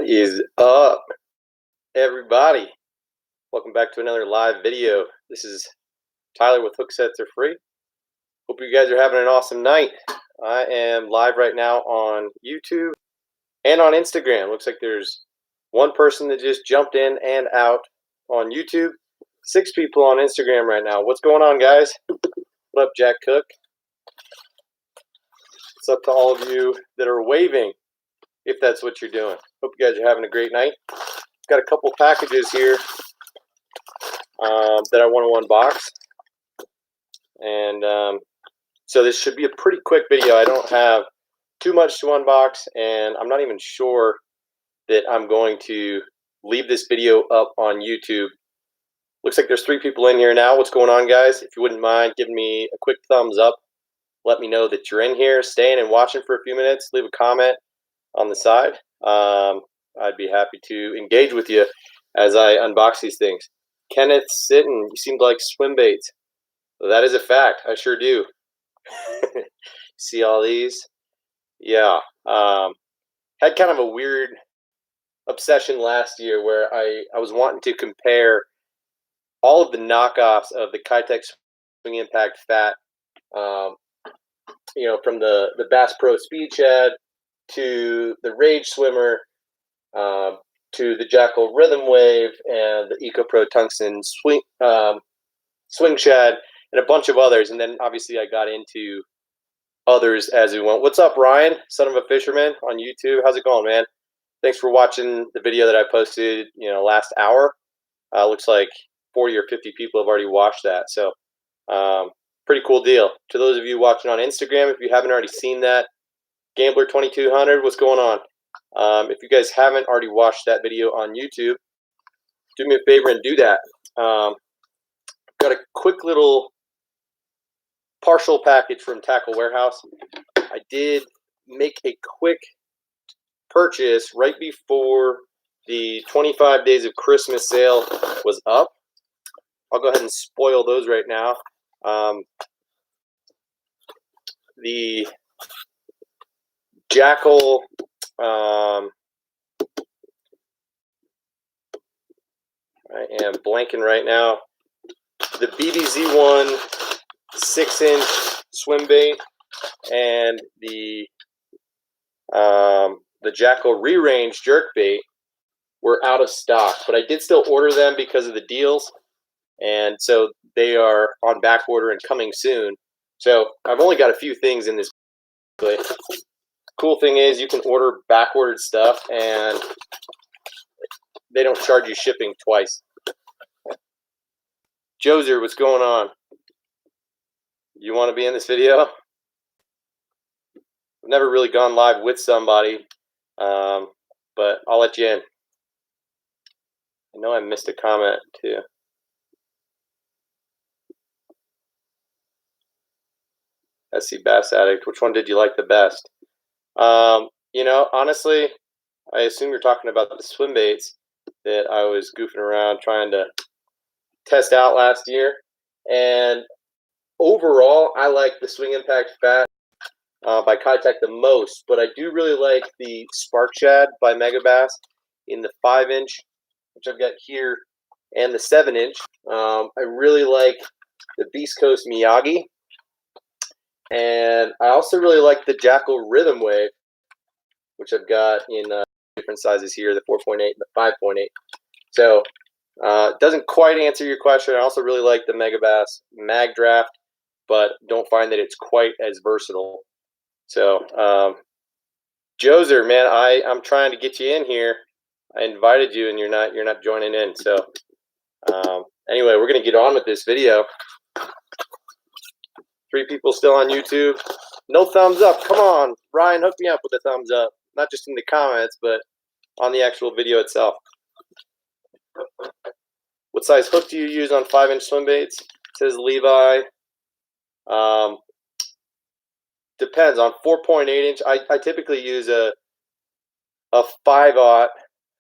What is up, everybody? Welcome back to another live video. This is Tyler with Hooksets Are Free. Hope you guys are having an awesome night. I am live right now on YouTube and on Instagram. Looks like there's one person that just jumped in and out on YouTube. 6 people on Instagram right now. What's going on, guys? What up, Jack Cook? What's up to all of you that are waving, if that's what you're doing? Hope you guys are having a great night. Got a couple packages here that I want to unbox. And so this should be a pretty quick video. I don't have too much to unbox, and I'm not even sure that I'm going to leave this video up on YouTube. Looks like there's 3 people in here now. What's going on, guys? If you wouldn't mind giving me a quick thumbs up, let me know that you're in here, staying and watching for a few minutes. Leave a comment on the side. I'd be happy to engage with you as I unbox these things. Kenneth Sitton, you seem to like swim baits. Well, that is a fact. I sure do. See all these? Yeah. Had kind of a weird obsession last year where I was wanting to compare all of the knockoffs of the Kitech Swing Impact Fat, you know, from the Bass Pro Speed Shad to the Rage Swimmer, to the Jackall Rhythm Wave and the Eco Pro Tungsten Swing Shad and a bunch of others. And then obviously I got into others as we went. What's up, Ryan, son of a fisherman on YouTube? How's it going, man? Thanks for watching the video that I posted, you know, last hour. Looks like 40 or 50 people have already watched that. So pretty cool deal. To those of you watching on Instagram, if you haven't already seen that, Gambler 2200, what's going on? If you guys haven't already watched that video on YouTube, do me a favor and do that. Got a quick little partial package from Tackle Warehouse. I did make a quick purchase right before the 25 days of Christmas sale was up. I'll go ahead and spoil those right now. The Jackall I am blanking right now. The BDZ1 6-inch swim bait and the Jackall re-range jerk bait were out of stock, but I did still order them because of the deals, and so they are on back order and coming soon. So I've only got a few things in this, but cool thing is you can order back-ordered stuff and they don't charge you shipping twice. Joser, what's going on? You want to be in this video? I've never really gone live with somebody, but I'll let you in. I know I missed a comment too. SC Bass Addict, which one did you like the best? You know, honestly, I assume you're talking about the swim baits that I was goofing around trying to test out last year. And overall, I like the Swing Impact Fat by Kitech the most, but I do really like the Spark Shad by Megabass in the 5-inch, which I've got here, and the 7-inch. I really like the Beast Coast Miyagi, and I also really like the Jackall Rhythm Wave, which I've got in different sizes here, the 4.8 and the 5.8. So it doesn't quite answer your question. I also really like the Megabass Mag Draft, but don't find that it's quite as versatile. So Joser, man, I'm trying to get you in here. I invited you and you're not joining in. So anyway, we're gonna get on with this video. 3 people still on YouTube. No thumbs up. Come on, Ryan, hook me up with a thumbs up. Not just in the comments, but on the actual video itself. What size hook do you use on 5-inch swim baits? Says Levi. Depends. On 4.8-inch, I typically use a 5-aught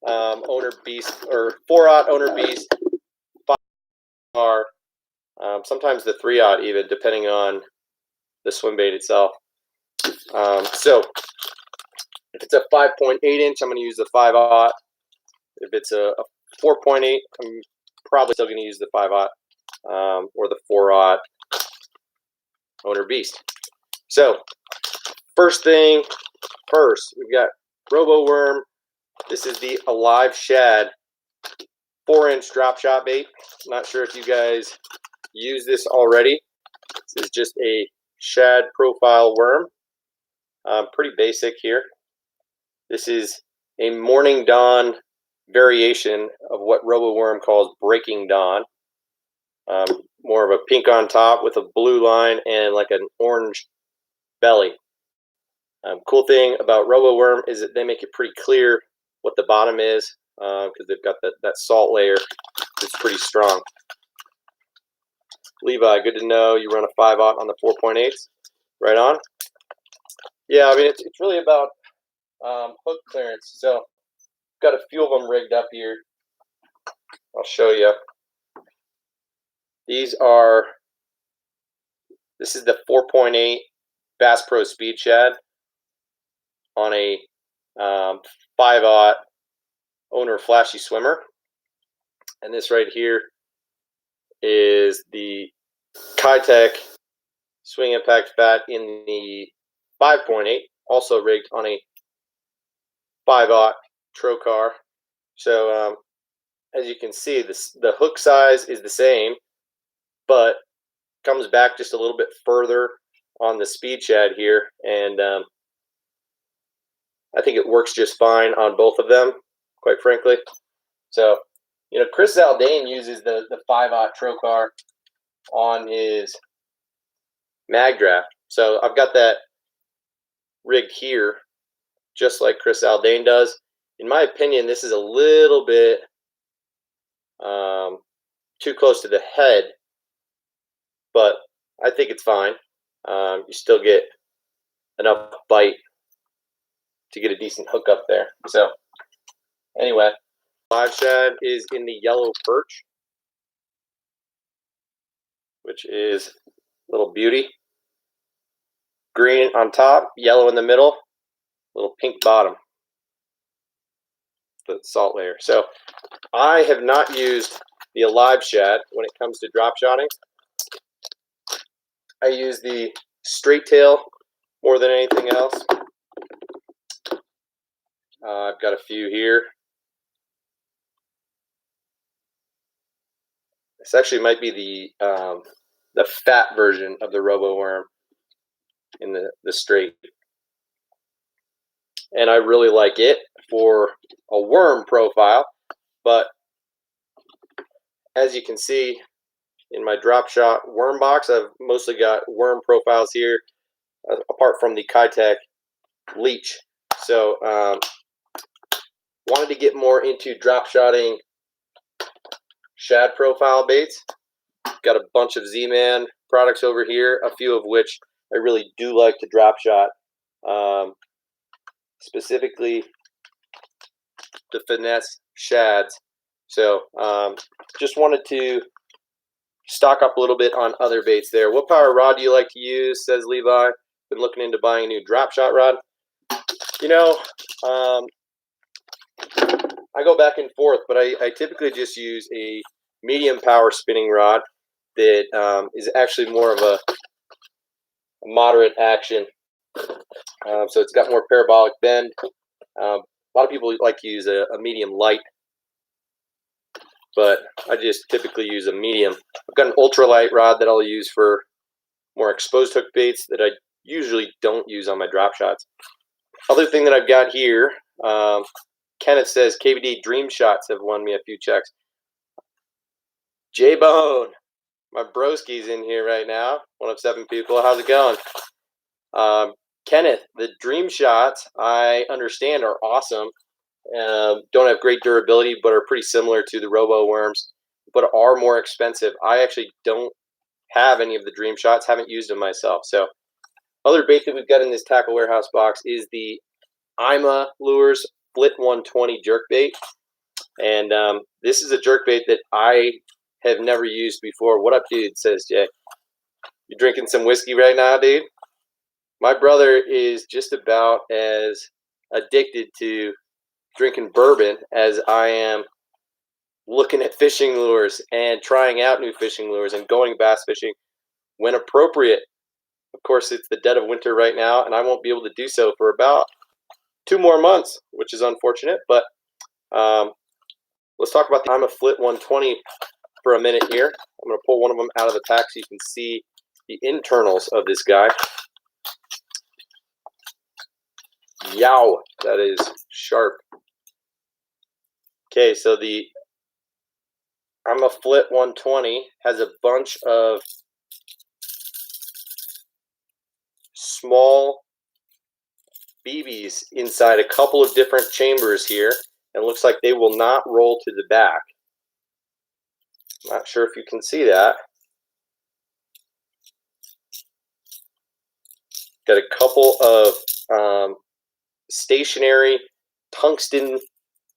owner beast, or 4-aught owner beast, 5-R, sometimes the 3-aught even, depending on the swim bait itself. So If it's a 5.8 inch, I'm going to use the 5/0. If it's a 4.8, I'm probably still going to use the 5/0 or the 4/0 Owner Beast. So, first thing first, we've got Roboworm. This is the Alive Shad 4-inch drop shot bait. Not sure if you guys use this already. This is just a shad profile worm. Pretty basic here. This is a morning dawn variation of what Roboworm calls breaking dawn. More of a pink on top with a blue line and like an orange belly. Cool thing about Roboworm is that they make it pretty clear what the bottom is because they've got that salt layer that's pretty strong. Levi, good to know you run a 5/0 on the 4.8s. Right on. Yeah, I mean, it's really about hook clearance. So, got a few of them rigged up here. I'll show you. This is the 4.8 Bass Pro Speed Shad on a 5/0 Owner Flashy Swimmer. And this right here is the Kitech Swing Impact Fat in the 5.8, also rigged on a 5/0 Trocar. So as you can see, the hook size is the same, but comes back just a little bit further on the Speed Shad here, and I think it works just fine on both of them, quite frankly. So, you know, Chris Zaldain uses the 5/0 Trocar on his mag draft. So I've got that rigged here, just like Chris Zaldain does. In my opinion, this is a little bit too close to the head, but I think it's fine. You still get enough bite to get a decent hook up there. So anyway, Live Shad is in the yellow perch, which is a little beauty. Green on top, yellow in the middle, little pink bottom. The salt layer. So I have not used the Alive Shad when it comes to drop shotting. I use the straight tail more than anything else. I've got a few here. This actually might be the fat version of the Roboworm in the straight. And I really like it for a worm profile, but as you can see in my drop shot worm box, I've mostly got worm profiles here, apart from the Kitech leech. So wanted to get more into drop shotting shad profile baits. Got a bunch of Z-Man products over here, a few of which I really do like to drop shot. Specifically the Finesse shads. So just wanted to stock up a little bit on other baits there. What power rod do you like to use, says Levi. Been looking into buying a new drop shot rod. You know, I go back and forth, but I typically just use a medium power spinning rod that is actually more of a moderate action. So it's got more parabolic bend. A lot of people like to use a medium light, but I just typically use a medium. I've got an ultralight rod that I'll use for more exposed hook baits that I usually don't use on my drop shots. Other thing that I've got here, Kenneth says KVD Dream Shots have won me a few checks. J-Bone, my broski's in here right now. 1 of 7 people. How's it going? Kenneth, the Dream Shots, I understand, are awesome. Don't have great durability, but are pretty similar to the Roboworms, but are more expensive. I actually don't have any of the Dream Shots, haven't used them myself. So other bait that we've got in this tackle warehouse box is the Ima Lures Flit 120 jerkbait. And this is a jerkbait that I have never used before. What up, dude, says Jay. You drinking some whiskey right now, dude? My brother is just about as addicted to drinking bourbon as I am looking at fishing lures and trying out new fishing lures and going bass fishing when appropriate. Of course, it's the dead of winter right now, and I won't be able to do so for about 2 more months, which is unfortunate. But let's talk about the Ima Flit 120 for a minute here. I'm going to pull one of them out of the pack so you can see the internals of this guy. Yow, that is sharp. Okay, so the Ima Flit 120 has a bunch of small BBs inside a couple of different chambers here, and it looks like they will not roll to the back. Not sure if you can see that. Got a couple of stationary tungsten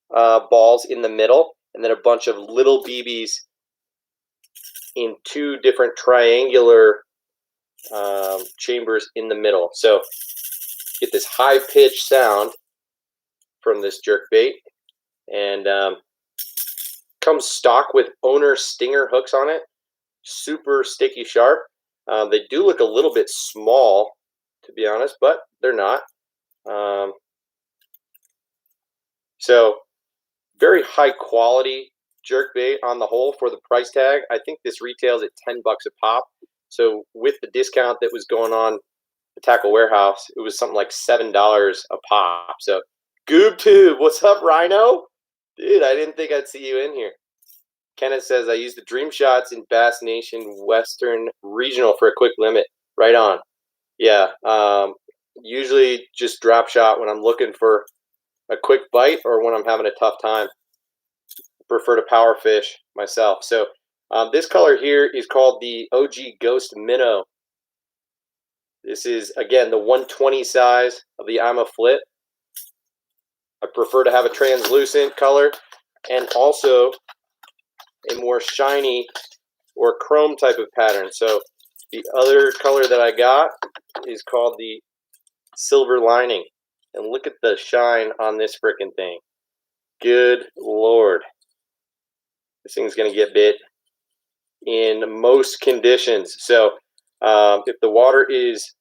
balls in the middle, and then a bunch of little BBs in 2 different triangular chambers in the middle. So get this high-pitched sound from this jerkbait, and comes stock with owner stinger hooks on it. Super sticky sharp. They do look a little bit small, to be honest, but they're not. So very high quality jerkbait on the whole for the price tag. I think this retails at $10 a pop. So with the discount that was going on the Tackle Warehouse, it was something like $7 a pop. So GoobTube, what's up, Rhino? Dude, I didn't think I'd see you in here. Kenneth says, I use the Dream Shots in Bass Nation Western Regional for a quick limit. Right on. Yeah, usually just drop shot when I'm looking for a quick bite or when I'm having a tough time. I prefer to power fish myself. So this color here is called the OG Ghost Minnow. This is, again, the 120 size of the Ima Flit. I prefer to have a translucent color and also a more shiny or chrome type of pattern. So the other color that I got is called the Silver Lining. And look at the shine on this freaking thing. Good Lord. This thing's going to get bit in most conditions. So if the water is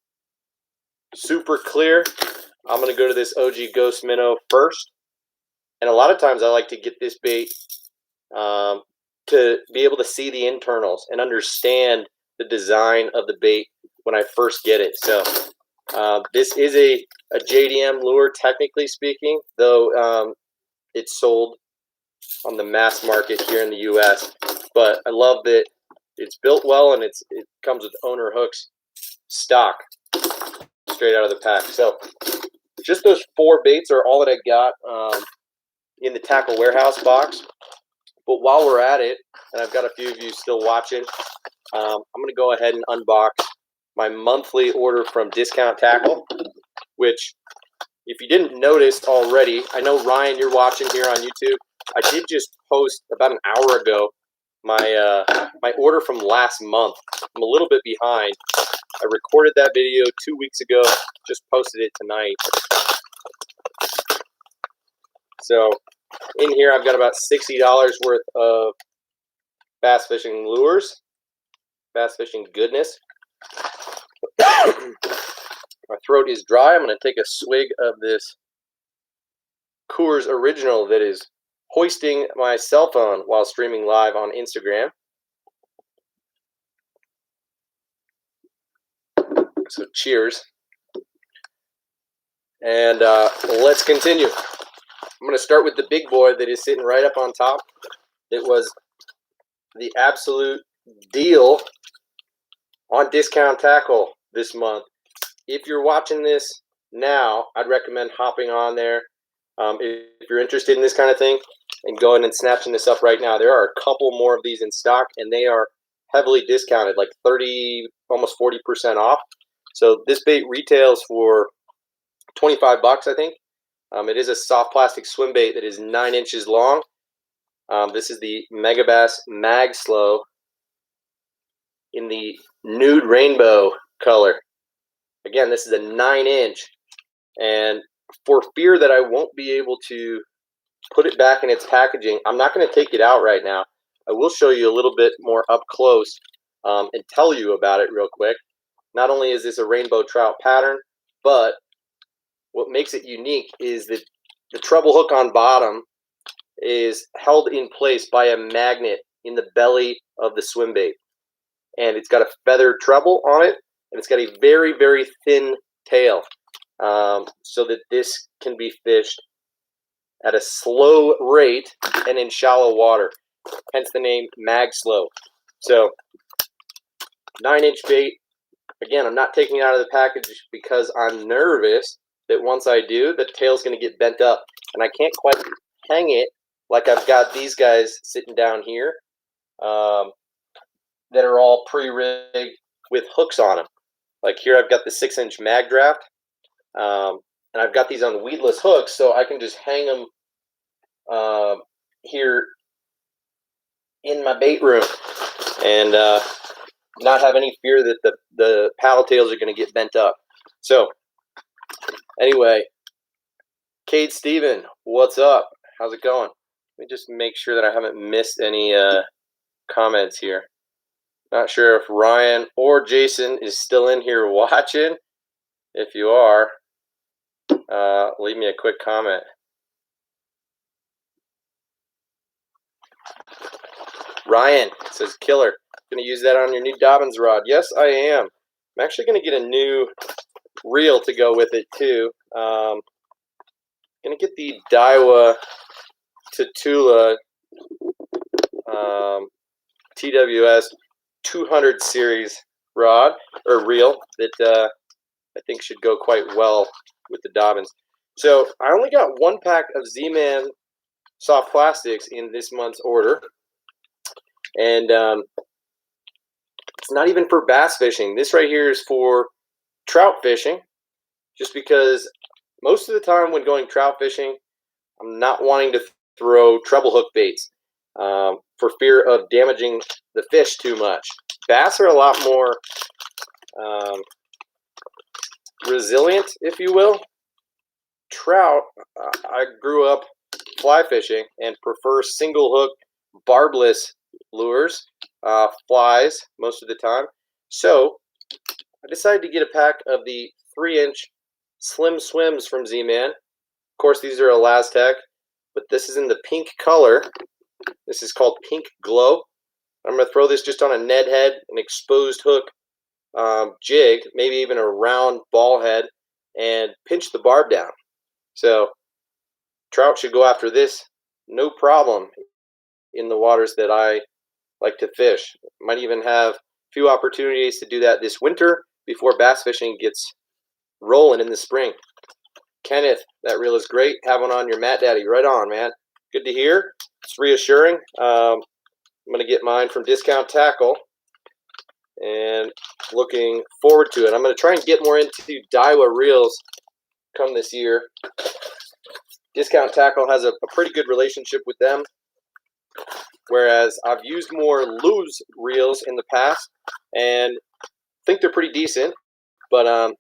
super clear, I'm going to go to this OG Ghost Minnow first. And a lot of times I like to get this bait to be able to see the internals and understand the design of the bait when I first get it. So this is a JDM lure, technically speaking, though it's sold on the mass market here in the US. But I love that it's built well and it comes with owner hooks stock straight out of the pack. So just those 4 baits are all that I got in the Tackle Warehouse box. But while we're at it, and I've got a few of you still watching, I'm going to go ahead and unbox my monthly order from Discount Tackle, which, if you didn't notice already, I know, Ryan, you're watching here on YouTube. I did just post about an hour ago my my order from last month. I'm a little bit behind. I recorded that video 2 weeks ago, just posted it tonight. So in here, I've got about $60 worth of bass fishing lures, bass fishing goodness. My throat is dry. I'm going to take a swig of this Coors Original that is hoisting my cell phone while streaming live on Instagram. So cheers. And let's continue. I'm going to start with the big boy that is sitting right up on top. It was the absolute deal on Discount Tackle this month. If you're watching this now, I'd recommend hopping on there. If you're interested in this kind of thing, and going and snatching this up right now. There are a couple more of these in stock, and they are heavily discounted, like 30, almost 40% off. So this bait retails for $25, I think. It is a soft plastic swim bait that is 9 inches long. This is the Megabass Mag Slow in the nude rainbow color. Again, this is a 9-inch, and for fear that I won't be able to put it back in its packaging, I'm not going to take it out right now. I will show you a little bit more up close and tell you about it real quick. Not only is this a rainbow trout pattern, but what makes it unique is that the treble hook on bottom is held in place by a magnet in the belly of the swim bait. And it's got a feathered treble on it, and it's got a very, very thin tail, so that this can be fished at a slow rate and in shallow water, hence the name Mag Slow. So 9-inch bait. Again, I'm not taking it out of the package because I'm nervous that once I do, the tail's going to get bent up, and I can't quite hang it like I've got these guys sitting down here that are all pre-rigged with hooks on them. Like here I've got the 6-inch mag draft, and I've got these on weedless hooks, so I can just hang them here in my bait room and not have any fear that the paddle tails are going to get bent up. So anyway, Kate Steven, what's up? How's it going? Let me just make sure that I haven't missed any comments here. Not sure if Ryan or Jason is still in here watching. If you are, leave me a quick comment. Ryan says, killer. Going to use that on your new Dobbins rod. Yes, I am. I'm actually going to get a new reel to go with it, too. Going to get the Daiwa Tatula TWS 200 series rod, or reel, that I think should go quite well with the Dobbins. So I only got one pack of Z-Man soft plastics in this month's order. And it's not even for bass fishing. This right here is for trout fishing, just because most of the time when going trout fishing, I'm not wanting to throw treble hook baits for fear of damaging the fish too much. Bass are a lot more resilient, if you will. Trout, I grew up fly fishing and prefer single hook barbless lures, flies most of the time. So I decided to get a pack of the 3-inch slim Swimz from Z-Man. Of course, these are Elastec, but this is in the pink color. This is called Pink Glow. I'm going to throw this just on a Ned head, an exposed hook jig, maybe even a round ball head, and pinch the barb down. So trout should go after this no problem in the waters that I like to fish. Might even have a few opportunities to do that this winter before bass fishing gets rolling in the spring. Kenneth, that reel is great. Have one on your Matt Daddy. Right on, man. Good to hear. It's reassuring. I'm going to get mine from Discount Tackle and looking forward to it. I'm going to try and get more into Daiwa reels come this year. Discount Tackle has a pretty good relationship with them, whereas I've used more Lew's reels in the past and think they're pretty decent, but I'm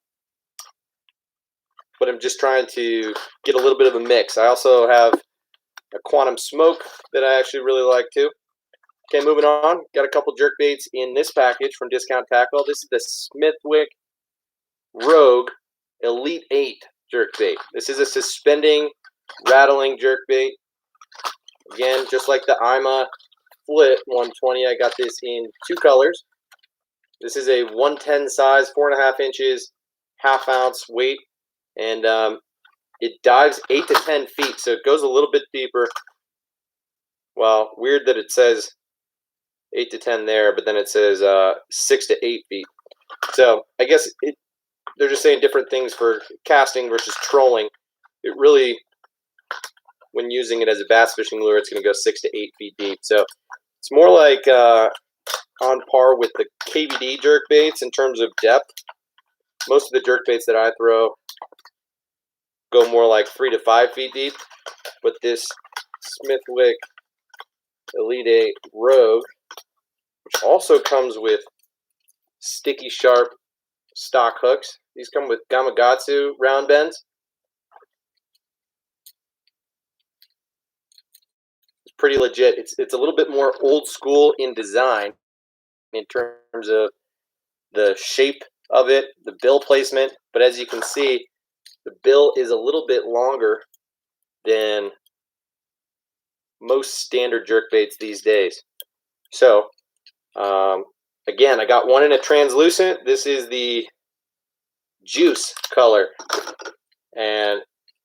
just trying to get a little bit of a mix. I also have a Quantum Smoke that I actually really like too. Okay, moving on. Got a couple jerkbaits in this package from Discount Tackle. This is the Smithwick Rogue Elite 8 jerkbait. This is a suspending, rattling jerkbait. Again, just like the Ima Flit 120, I got this in 2 colors. This is a 110 size, 4.5 inches, half ounce weight, and it dives 8 to 10 feet, so it goes a little bit deeper. Well, weird that it says 8 to 10 there, but then it says 6 to 8 feet. So I guess they're just saying different things for casting versus trolling. It really, when using it as a bass fishing lure, it's going to go 6 to 8 feet deep. So it's more like on par with the KVD jerkbaits in terms of depth. Most of the jerkbaits that I throw go more like 3 to 5 feet deep, but this Smithwick Elite 8 Rogue, which also comes with sticky sharp stock hooks. These come with Gamakatsu round bends. pretty legit. It's a little bit more old school in design in terms of the shape of it, the bill placement. But as you can see, the bill is a little bit longer than most standard jerkbaits these days. So again, I got one in a translucent. This is the juice color, and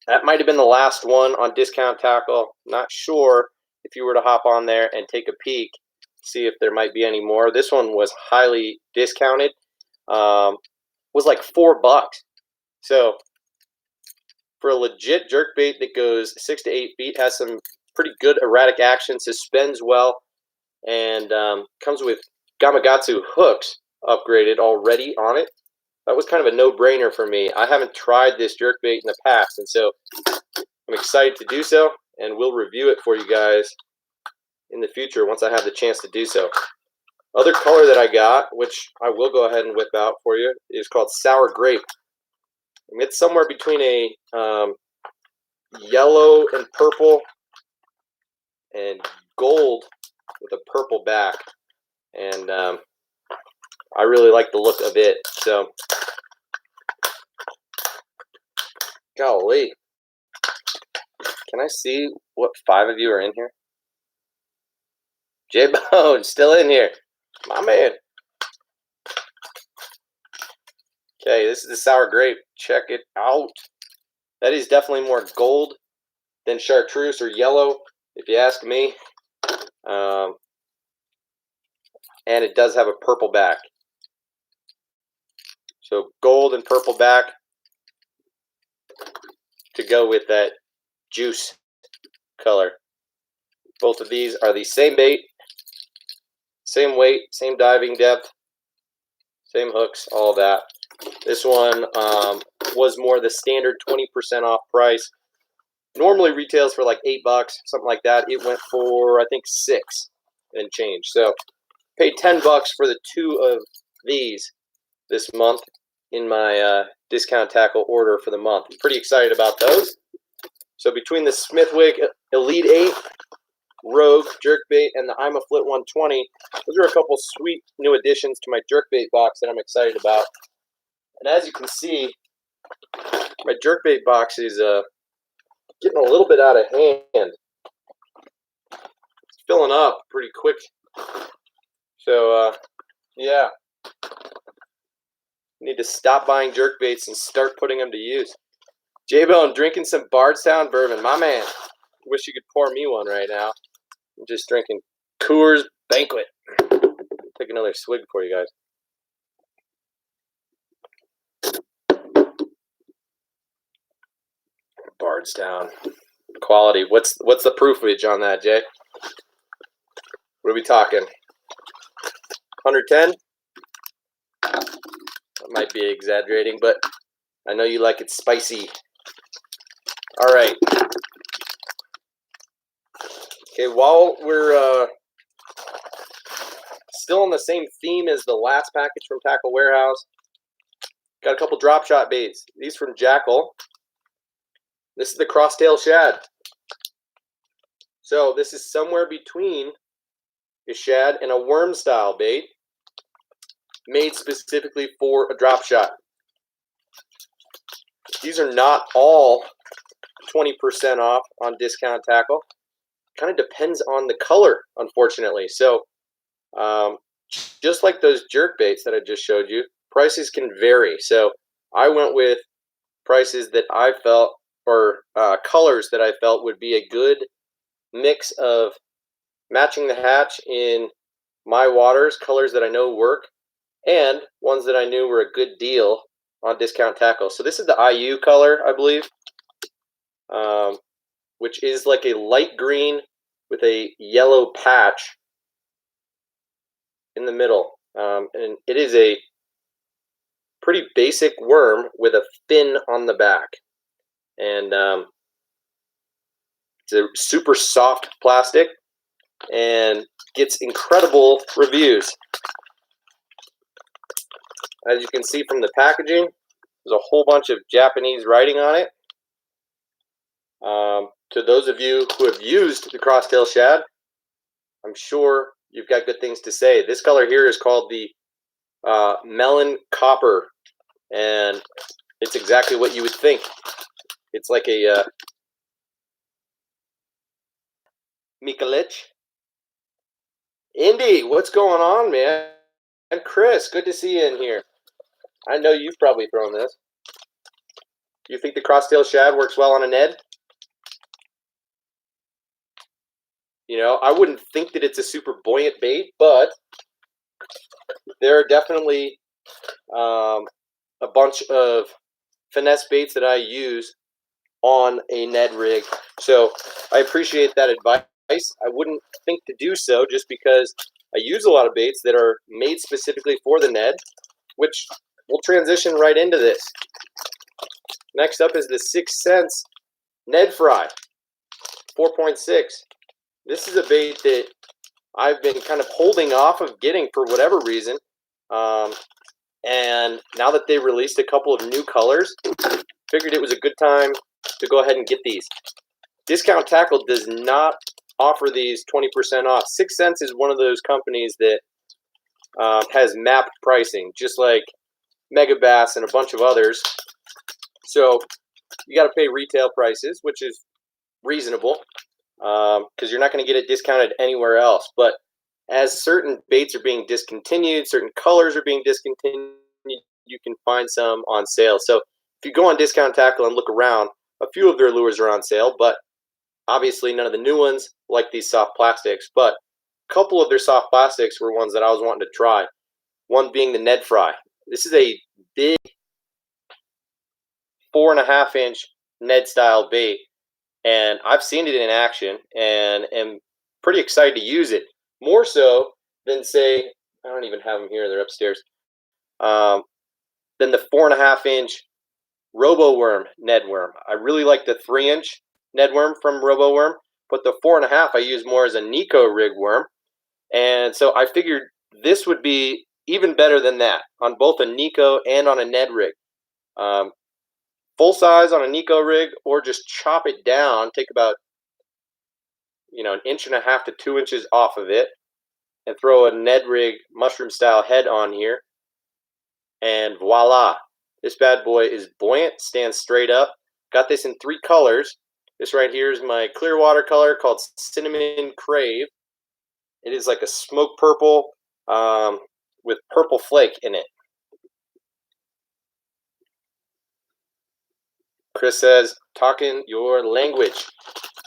that might have been the last one on Discount Tackle. Not sure if you were to hop on there and take a peek, see if there might be any more. This one was highly discounted. Was like $4. So for a legit jerkbait that goes 6 to 8 feet, has some pretty good erratic action, suspends well, and comes with Gamakatsu hooks upgraded already on it. That was kind of a no-brainer for me. I haven't tried this jerkbait in the past, and so I'm excited to do so, and we'll review it for you guys in the future once I have the chance to do so. Other color that I got, which I will go ahead and whip out for you, is called Sour Grape. And it's somewhere between a yellow and purple and gold with a purple back. And I really like the look of it. So, golly. Can I see what 5 of you are in here? J-Bone, still in here. My man. Okay, this is the Sour Grape. Check it out. That is definitely more gold than chartreuse or yellow, if you ask me. And it does have a purple back. So gold and purple back to go with that juice color. Both of these are the same bait, same weight, same diving depth, same hooks, all that. This one was more the standard 20% off price. Normally retails for like $8, something like that. It went for, I think, $6 and change. So paid $10 for the 2 of these this month in my Discount Tackle order for the month. I'm pretty excited about those. So between the Smithwick Elite 8 Rogue jerkbait and the Ima Flit 120, those are a couple sweet new additions to my jerkbait box that I'm excited about. And as you can see, my jerkbait box is getting a little bit out of hand. It's filling up pretty quick. So, yeah. Need to stop buying jerkbaits and start putting them to use. J-Bone drinking some Bardstown bourbon. My man. Wish you could pour me one right now. I'm just drinking Coors Banquet. Take another swig for you guys. Bardstown. Quality. What's the proofage on that, Jay? What are we talking? 110? I might be exaggerating, but I know you like it spicy. All right. Okay, while we're still on the same theme as the last package from Tackle Warehouse, got a couple Dropshot baits. These from Jackall. This is the Crosstail Shad. So this is somewhere between a shad and a worm style bait, made specifically for a drop shot. These are not all 20% off on Discount Tackle. Kind of depends on the color, unfortunately. So just like those jerk baits that I just showed you, prices can vary. So I went with prices that I felt, or colors that I felt would be a good mix of matching the hatch in my waters, colors that I know work, and ones that I knew were a good deal on Discount Tackle. So this is the IU color, I believe, which is like a light green with a yellow patch in the middle. And it is a pretty basic worm with a fin on the back. And it's a super soft plastic and gets incredible reviews. As you can see from the packaging, there's a whole bunch of Japanese writing on it. to those of you who have used the Crosstail Shad, I'm sure you've got good things to say. This color here is called the Melon Copper, and it's exactly what you would think. It's like a Mikalich. Indy, what's going on, man? And Chris, good to see you in here. I know you've probably thrown this. Do you think the Crosstail Shad works well on a Ned? You know, I wouldn't think that it's a super buoyant bait, but there are definitely a bunch of finesse baits that I use on a Ned rig. So I appreciate that advice. I wouldn't think to do so just because I use a lot of baits that are made specifically for the Ned, which we'll transition right into this. Next up is the Sense Ned Fry 4.6. This is a bait that I've been kind of holding off of getting for whatever reason. And now that they released a couple of new colors, figured it was a good time to go ahead and get these. Discount Tackle does not offer these 20% off. Sense is one of those companies that has MAP pricing, just like Megabass and a bunch of others. So you got to pay retail prices, which is reasonable because you're not going to get it discounted anywhere else. But as certain baits are being discontinued, certain colors are being discontinued, you can find some on sale. So if you go on Discount Tackle and look around, a few of their lures are on sale, but obviously none of the new ones like these soft plastics. But a couple of their soft plastics were ones that I was wanting to try. One being the Ned Fry. This is a big 4.5-inch Ned style bait, and I've seen it in action and am pretty excited to use it. More so than, say, I don't even have them here, they're upstairs, than the 4.5-inch Roboworm Ned worm. I really like the 3-inch Ned worm from Roboworm, but the 4.5 I use more as a Neko rig worm. And so I figured this would be even better than that on both a Neko and on a Ned rig. Full size on a Neko rig, or just chop it down, take about 1.5 inches to 2 inches off of it, and throw a Ned rig mushroom style head on here, and voila, this bad boy is buoyant, stands straight up. Got this in 3 colors. This right here is my clear water color called Cinnamon Crave. It is like a smoke purple with purple flake in it. Chris says, talking your language.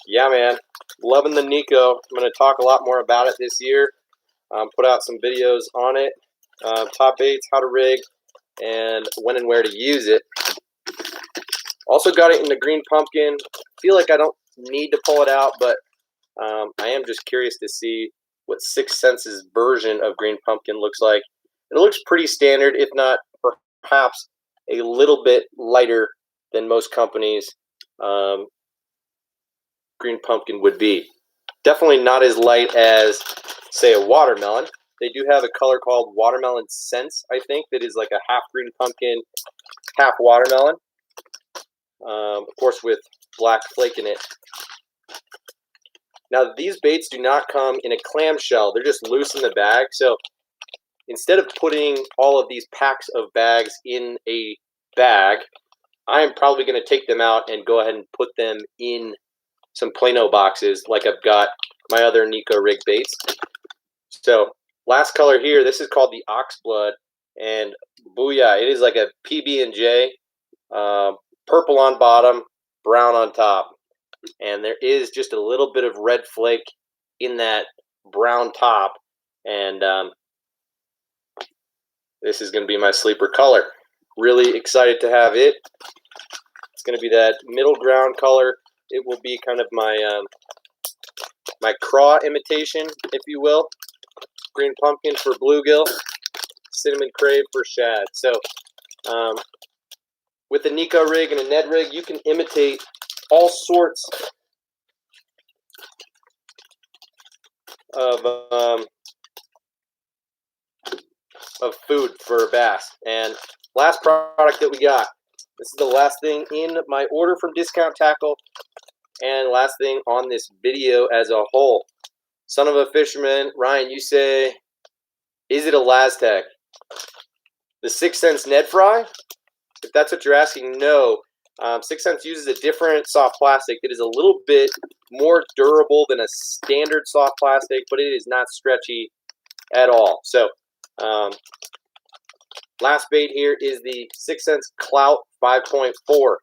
Yeah, man. Loving the Neko. I'm going to talk a lot more about it this year. Put out some videos on it. Top baits, how to rig, and when and where to use it. Also got it in the green pumpkin. Feel like I don't need to pull it out, but I am just curious to see what Sense's version of green pumpkin looks like. It looks pretty standard, if not perhaps a little bit lighter than most companies' green pumpkin would be. Definitely not as light as, say, a watermelon. They do have a color called Watermelon Sense, I think, that is like a half green pumpkin, half watermelon. Of course, with black flake in it. Now, these baits do not come in a clamshell. They're just loose in the bag. So instead of putting all of these packs of bags in a bag, I am probably going to take them out and go ahead and put them in some Plano boxes like I've got my other Neko rig baits. So last color here, this is called the Oxblood, and booyah, it is like a PB&J, purple on bottom, brown on top, and there is just a little bit of red flake in that brown top, and this is going to be my sleeper color. Really excited to have it. It's going to be that middle ground color. It will be kind of my my craw imitation, if you will. Green pumpkin for bluegill, cinnamon crave for shad. So with a Neko rig and a Ned rig, you can imitate all sorts of food for bass. And last product that we got. This is the last thing in my order from Discount Tackle. And last thing on this video as a whole, son of a fisherman, Ryan, you say, is it a Laztec? The 6th Sense Ned Fry? If that's what you're asking, no. 6th Sense uses a different soft plastic that is a little bit more durable than a standard soft plastic, but it is not stretchy at all. So, last bait here is the 6th Sense Clout 5.4.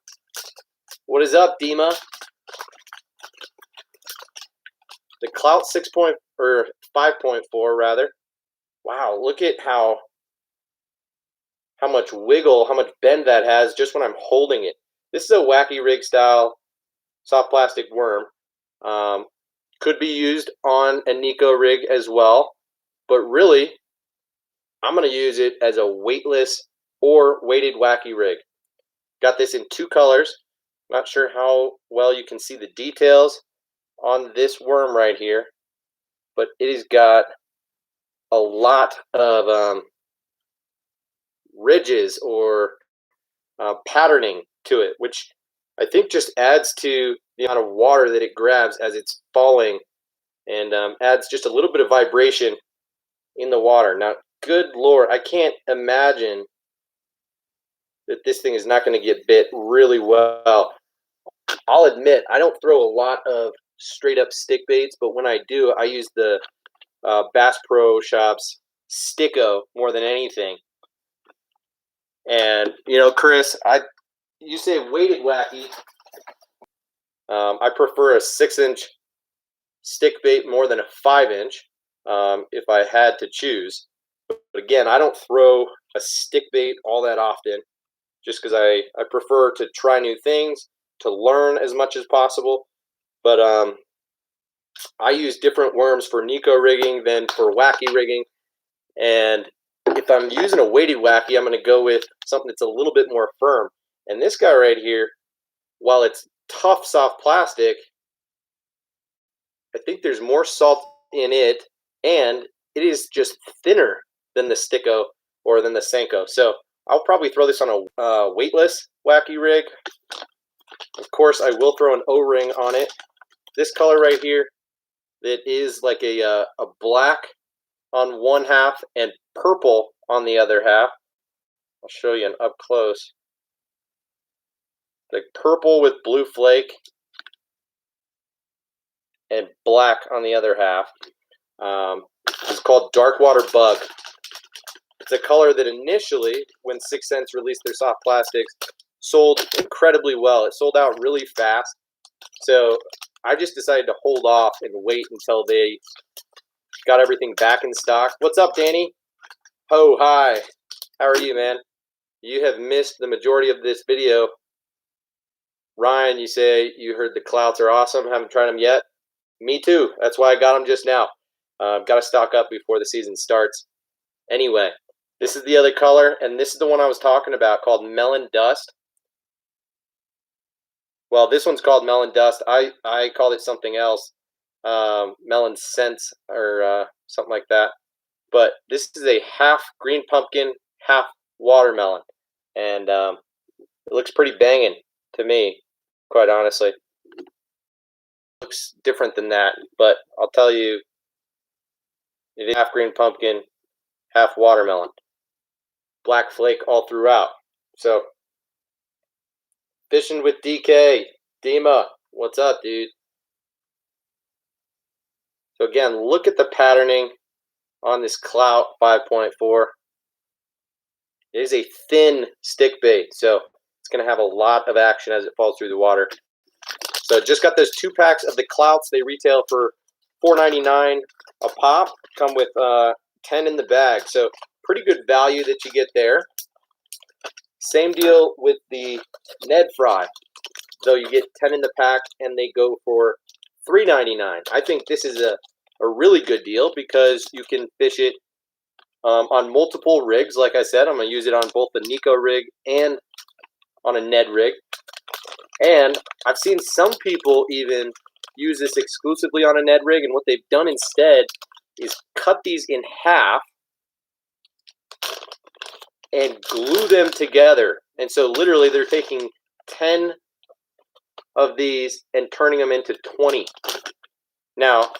What is up, Ima? The Clout 5.4 rather. Wow, look at how much wiggle, how much bend that has just when I'm holding it. This is a wacky rig style soft plastic worm. Could be used on a Neko rig as well, but really, I'm going to use it as a weightless or weighted wacky rig. Got this in 2 colors. Not sure how well you can see the details on this worm right here, but it has got a lot of ridges or patterning to it, which I think just adds to the amount of water that it grabs as it's falling, and adds just a little bit of vibration in the water. Now, good Lord, I can't imagine that this thing is not going to get bit really well. I'll admit, I don't throw a lot of straight up stick baits, but when I do, I use the Bass Pro Shops Sticko more than anything. And, you know, Chris, you say weighted wacky. I prefer a 6-inch stick bait more than a 5-inch if I had to choose. But again, I don't throw a stick bait all that often just because I prefer to try new things, to learn as much as possible. But I use different worms for Neko rigging than for wacky rigging. And if I'm using a weighted wacky, I'm going to go with something that's a little bit more firm. And this guy right here, while it's tough soft plastic, I think there's more salt in it, and it is just thinner than the Sticko or than the Senko. So I'll probably throw this on a weightless wacky rig. Of course, I will throw an O-ring on it. This color right here, that is like a black on one half and purple on the other half. I'll show you an up close. Like purple with blue flake and black on the other half. It's called Dark Water Bug. It's a color that initially, when 6th Sense released their soft plastics, sold incredibly well. It sold out really fast. So I just decided to hold off and wait until they got everything back in stock. What's up, Danny? Oh, hi. How are you, man? You have missed the majority of this video. Ryan, you say you heard the Clouts are awesome. Haven't tried them yet. Me too. That's why I got them just now. I've got to stock up before the season starts. Anyway, this is the other color, and this is the one I was talking about called Melon Dust. Well, this one's called Melon Dust. I called it something else, Melon Sense or something like that. But this is a half green pumpkin, half watermelon, and it looks pretty banging to me, quite honestly. It looks different than that, but I'll tell you, it is half green pumpkin, half watermelon. Black flake all throughout. So, fishing with DK. Ima, what's up, dude? So again, look at the patterning on this Clout 5.4. It is a thin stick bait, so it's going to have a lot of action as it falls through the water. So just got those 2 packs of the Clouts. They retail for $4.99 a pop. Come with 10 in the bag, so pretty good value that you get there. Same deal with the Ned Fry. So you get 10 in the pack, and they go for $3.99. I think this is a really good deal because you can fish it on multiple rigs. Like I said, I'm going to use it on both the Neko rig and on a Ned rig. And I've seen some people even use this exclusively on a Ned rig, and what they've done instead is cut these in half and glue them together. And so literally they're taking 10 of these and turning them into 20. Now,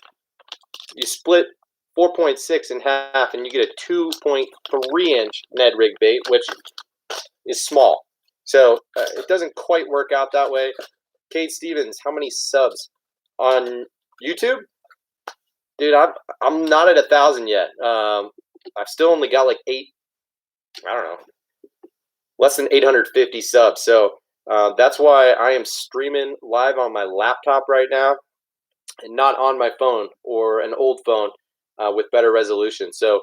you split 4.6 in half and you get a 2.3-inch Ned rig bait, which is small. So it doesn't quite work out that way. Kate Stevens, how many subs on YouTube? Dude, I'm not at 1,000 yet. I've still only got like less than 850 subs. So that's why I am streaming live on my laptop right now and not on my phone or an old phone with better resolution. So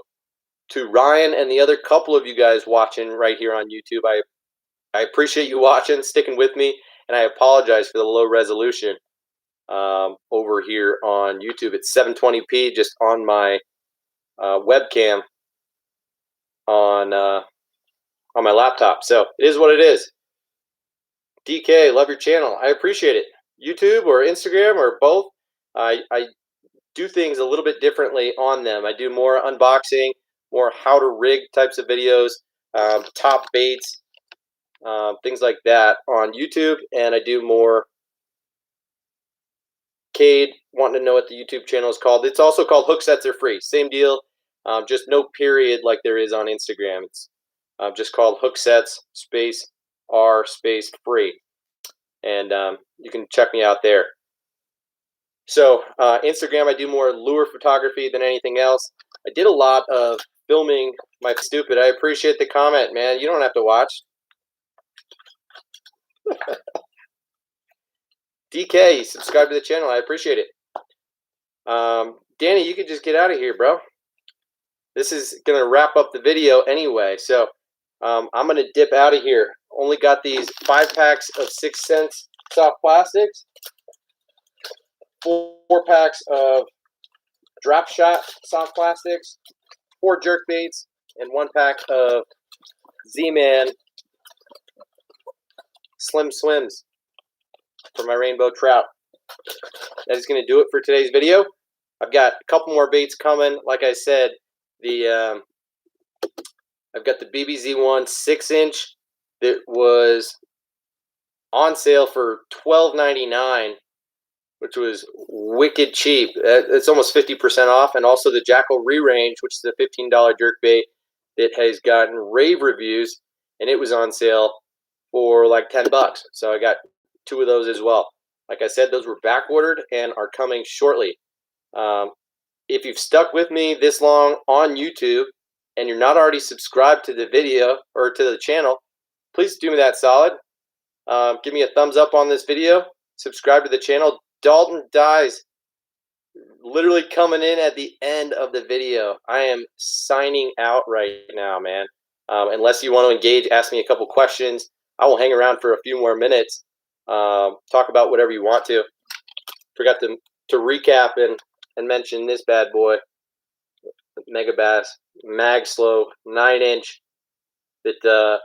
to Ryan and the other couple of you guys watching right here on YouTube, I appreciate you watching, sticking with me, and I apologize for the low resolution over here on YouTube. It's 720p just on my webcam on my laptop. So it is what it is. DK, love your channel. I appreciate it. YouTube or Instagram or both. I do things a little bit differently on them. I do more unboxing, more how to rig types of videos, top baits, things like that on YouTube, and I do more. Cade wanting to know what the YouTube channel is called. It's also called Hooksets Are Free. Same deal, just no period like there is on Instagram. It's just called Hooksets space R space free, and you can check me out there. So Instagram, I do more lure photography than anything else. I did a lot of filming my stupid. I appreciate the comment, man. You don't have to watch. DK, subscribe to the channel. I appreciate it. Danny, you could just get out of here, bro. This is going to wrap up the video anyway. So I'm going to dip out of here. Only got these 5 packs of 6 Sense soft plastics, 4 packs of Dropshot soft plastics, 4 jerkbaits, and 1 pack of Z-Man Slim Swimz for my rainbow trout. That is going to do it for today's video. I've got a couple more baits coming. Like I said, I've got the BBZ1 6-inch that was on sale for $12.99, which was wicked cheap. It's almost 50% off. And also the Jackall Re-Range, which is a $15 jerkbait that has gotten rave reviews, and it was on sale for like $10. So I got 2 of those as well. Like I said, those were back ordered and are coming shortly. If you've stuck with me this long on YouTube and you're not already subscribed to the video or to the channel, please do me that solid. Give me a thumbs up on this video. Subscribe to the channel. Dalton Dies literally coming in at the end of the video. I am signing out right now, man. Unless you want to engage, ask me a couple questions. I will hang around for a few more minutes. Talk about whatever you want to. Forgot to recap and mention this bad boy, Mega Bass Mag Slow 9-inch that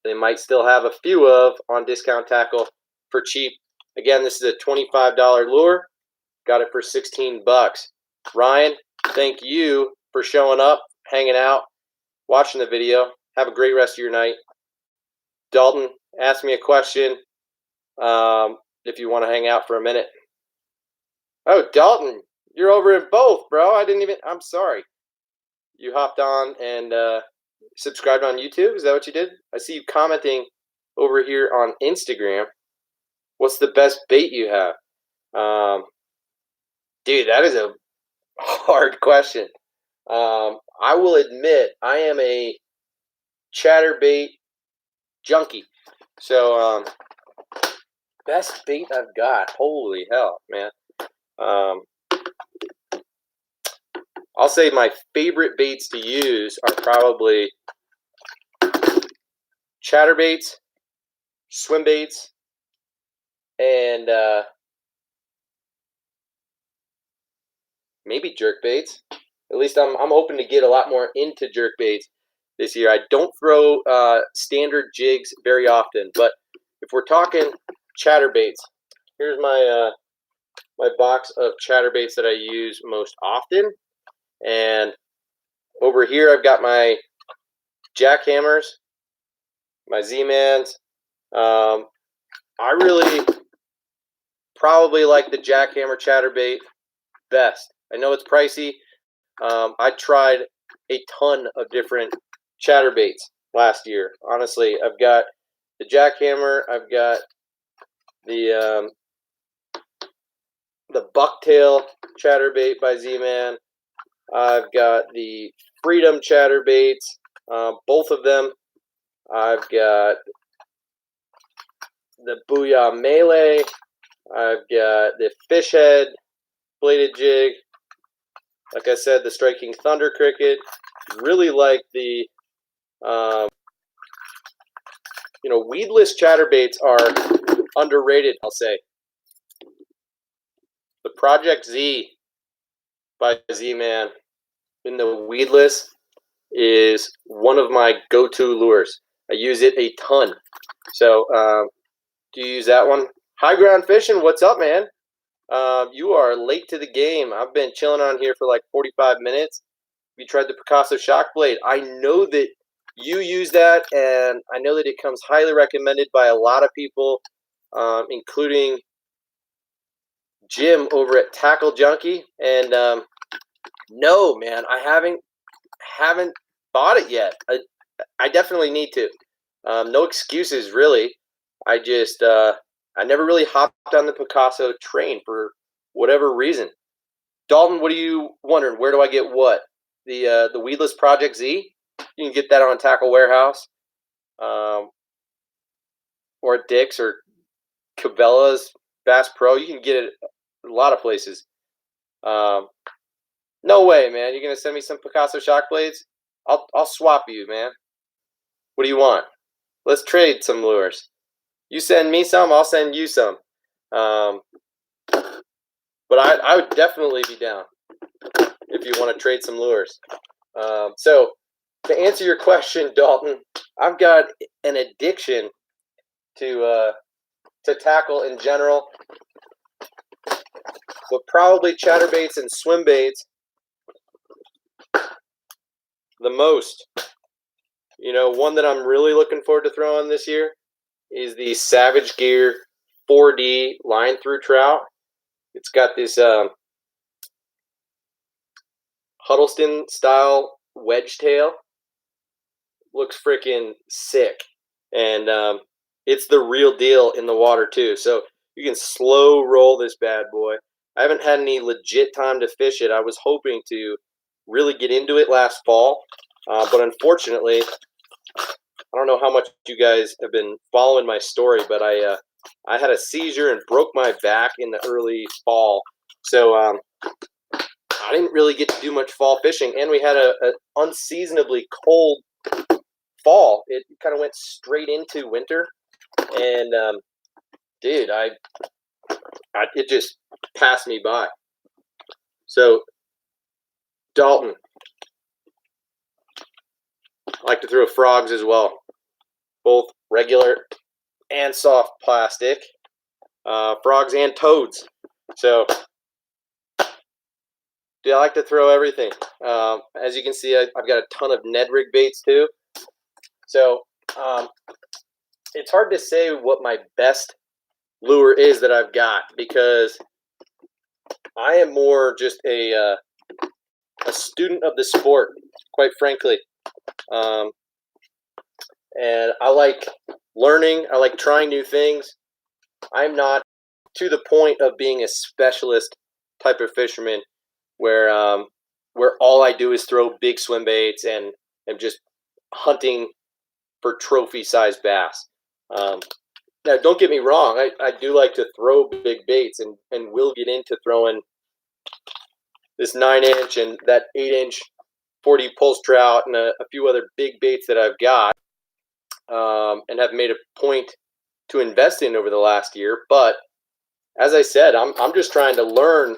they might still have a few of on Discount Tackle for cheap. Again, this is a $25 lure. Got it for 16 bucks. Ryan, thank you for showing up, hanging out, watching the video. Have a great rest of your night. Dalton, ask me a question if you want to hang out for a minute. Oh, Dalton, you're over in both, bro. I'm sorry. You hopped on and subscribed on YouTube? Is that what you did? I see you commenting over here on Instagram. What's the best bait you have? Dude, that is a hard question. I will admit I am a chatterbait junkie. So, best bait I've got. Holy hell, man. I'll say my favorite baits to use are probably chatterbaits, swim baits, and maybe jerkbaits. At least I'm hoping to get a lot more into jerkbaits this year. I don't throw standard jigs very often, but if we're talking chatterbaits, here's my my box of chatterbaits that I use most often. And over here I've got my jackhammers, my Z-Mans. I really probably like the jackhammer chatterbait best. I know it's pricey. I tried a ton of different chatterbaits last year. Honestly, I've got the jackhammer. I've got the bucktail chatterbait by Z-Man. I've got the Freedom chatterbaits, both of them. I've got the Booyah Melee. I've got the Fish Head bladed jig. Like I said, the Striking Thunder Cricket. Really like the, weedless chatterbaits are underrated, I'll say. The Project Z by Z-Man in the weedless is one of my go-to lures. I use it a ton. So, do you use that one? High Ground Fishing, what's up, man? You are late to the game. I've been chilling on here for like 45 minutes. You tried the Picasso Shock Blade. I know that you use that, and I know that it comes highly recommended by a lot of people, including Jim over at Tackle Junkie. And no, man, I haven't bought it yet. I definitely need to. No excuses, really. I just I never really hopped on the Picasso train for whatever reason. Dalton, what are you wondering? Where do I get what? The weedless Project Z? You can get that on Tackle Warehouse, or at Dick's or Cabela's, Bass Pro. You can get it a lot of places. No way, man. You're gonna send me some Picasso Shock Blades? I'll swap you, man. What do you want? Let's trade some lures. You send me some, I'll send you some. But I would definitely be down if you want to trade some lures. So to answer your question, Dalton, I've got an addiction to tackle in general, but probably chatterbaits and swim baits the most. One that I'm really looking forward to throwing this year is the Savage Gear 4D line through trout. It's got this Huddleston style wedge tail. Looks freaking sick, and it's the real deal in the water too. So you can slow roll this bad boy. I haven't had any legit time to fish it. I was hoping to really get into it last fall, but unfortunately, I don't know how much you guys have been following my story, but I had a seizure and broke my back in the early fall, so I didn't really get to do much fall fishing, and we had an unseasonably cold fall. It kind of went straight into winter, and dude, it just passed me by. So, Dalton, I like to throw frogs as well, both regular and soft plastic, frogs and toads. So, dude, I like to throw everything. As you can see, I've got a ton of Ned rig baits too. So, it's hard to say what my best lure is that I've got, because I am more just a student of the sport, quite frankly. And I like learning. I like trying new things. I'm not to the point of being a specialist type of fisherman where all I do is throw big swim baits and am just hunting for trophy-sized bass. Now, don't get me wrong. I do like to throw big baits, and will get into throwing this 9-inch and that 8-inch 40 pulse trout and a few other big baits that I've got, and have made a point to invest in over the last year. But as I said, I'm just trying to learn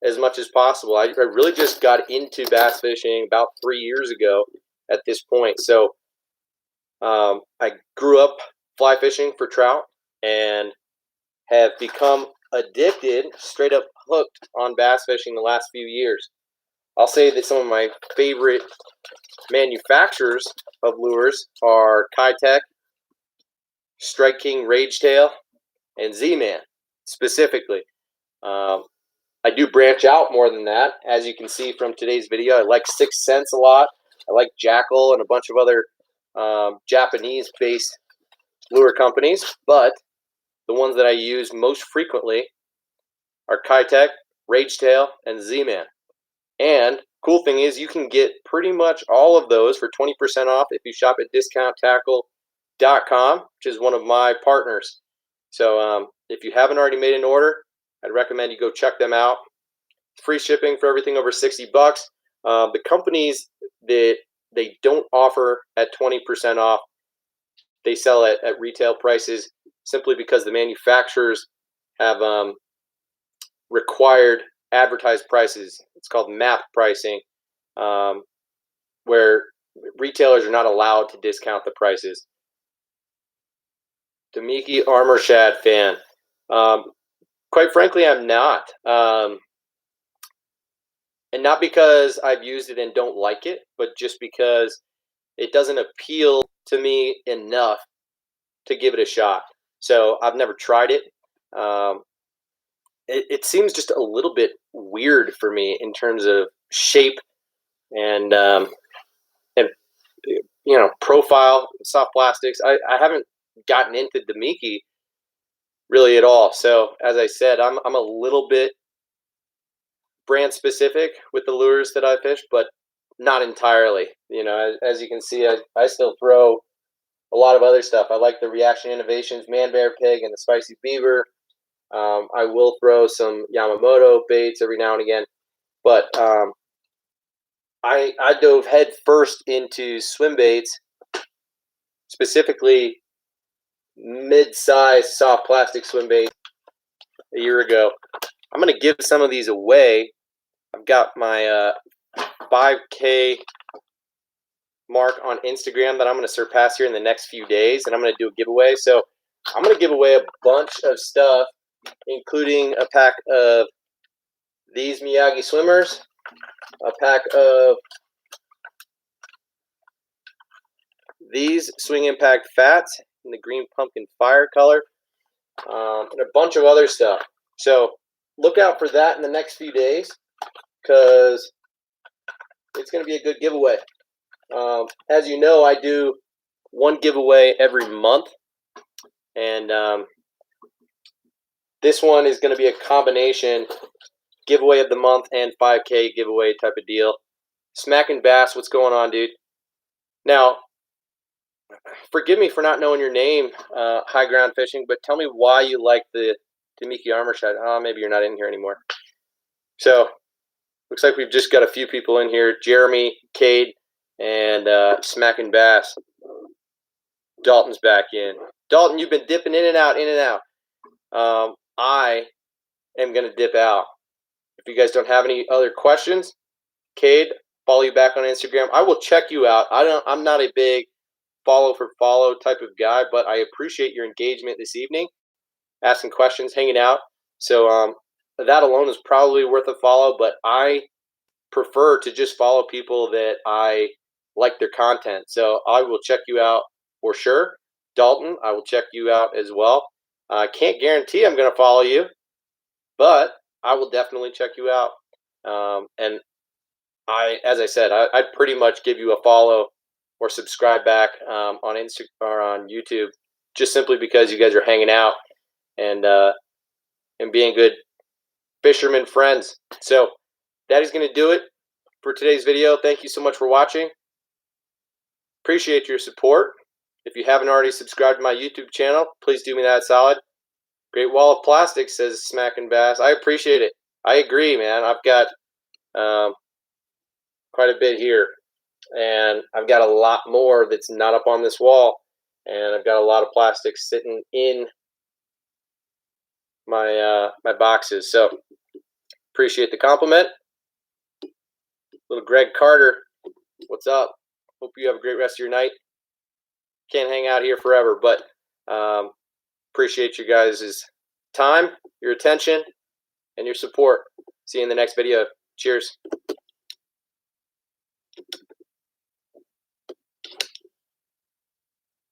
as much as possible. I really just got into bass fishing about 3 years ago at this point. So I grew up fly fishing for trout and have become addicted, straight up hooked on bass fishing the last few years. I'll say that some of my favorite manufacturers of lures are Kitech, Strike King Rage Tail, and Z-Man. specifically. I do branch out more than that, as you can see from today's video. I like Sense a lot. I like Jackall and a bunch of other Japanese-based lure companies, but the ones that I use most frequently are Kitech, Ragetail, and Z-Man. And cool thing is you can get pretty much all of those for 20% off if you shop at discounttackle.com, which is one of my partners. So if you haven't already made an order, I'd recommend you go check them out. Free shipping for everything over $60. The companies that they don't offer at 20% off, they sell at retail prices simply because the manufacturers have required advertised prices. It's called MAP pricing, where retailers are not allowed to discount the prices. Damiki Armor Shad fan. Quite frankly, I'm not. And not because I've used it and don't like it, but just because it doesn't appeal to me enough to give it a shot. So I've never tried it. It seems just a little bit weird for me in terms of shape and you know, profile, soft plastics. I haven't gotten into Damiki really at all. So as I said, I'm a little bit brand specific with the lures that I fish, but not entirely. You know, as you can see, I still throw a lot of other stuff. I like the Reaction Innovations Man Bear Pig and the Spicy Beaver. I will throw some Yamamoto baits every now and again, but I dove head first into swim baits, specifically mid-size soft plastic swim bait a year ago. I'm going to give some of these away. I've got my 5K mark on Instagram that I'm going to surpass here in the next few days, and I'm going to do a giveaway. So I'm going to give away a bunch of stuff, including a pack of these Miyagi swimmers, a pack of these Swing Impact Fats in the green pumpkin fire color, and a bunch of other stuff. So look out for that in the next few days, because it's going to be a good giveaway. As you know, I do one giveaway every month, and this one is going to be a combination giveaway of the month and 5K giveaway type of deal. Smacking Bass, what's going on, dude? Now, forgive me for not knowing your name, High Ground Fishing, but tell me why you like the Damiki Armor Shad. Oh, maybe you're not in here anymore. So, looks like we've just got a few people in here. Jeremy, Cade, and Smacking Bass. Dalton's back in. Dalton, you've been dipping in and out, in and out. I am going to dip out. If you guys don't have any other questions, Cade, follow you back on Instagram. I will check you out. I'm not a big follow for follow type of guy, but I appreciate your engagement this evening, asking questions, hanging out. So that alone is probably worth a follow, but I prefer to just follow people that I like their content. So I will check you out for sure. Dalton, I will check you out as well. I can't guarantee I'm going to follow you, but I will definitely check you out. And as I said, I'd pretty much give you a follow or subscribe back on Instagram or on YouTube, just simply because you guys are hanging out and being good fisherman friends. So that is going to do it for today's video. Thank you so much for watching. Appreciate your support. If you haven't already subscribed to my YouTube channel, please do me that solid. Great Wall of Plastic, says Smackin' Bass. I appreciate it. I agree, man. I've got quite a bit here, and I've got a lot more that's not up on this wall, and I've got a lot of plastic sitting in my my boxes. So appreciate the compliment. Little Greg Carter, what's up? Hope you have a great rest of your night. Can't hang out here forever, but appreciate you guys' time, your attention, and your support. See you in the next video. Cheers.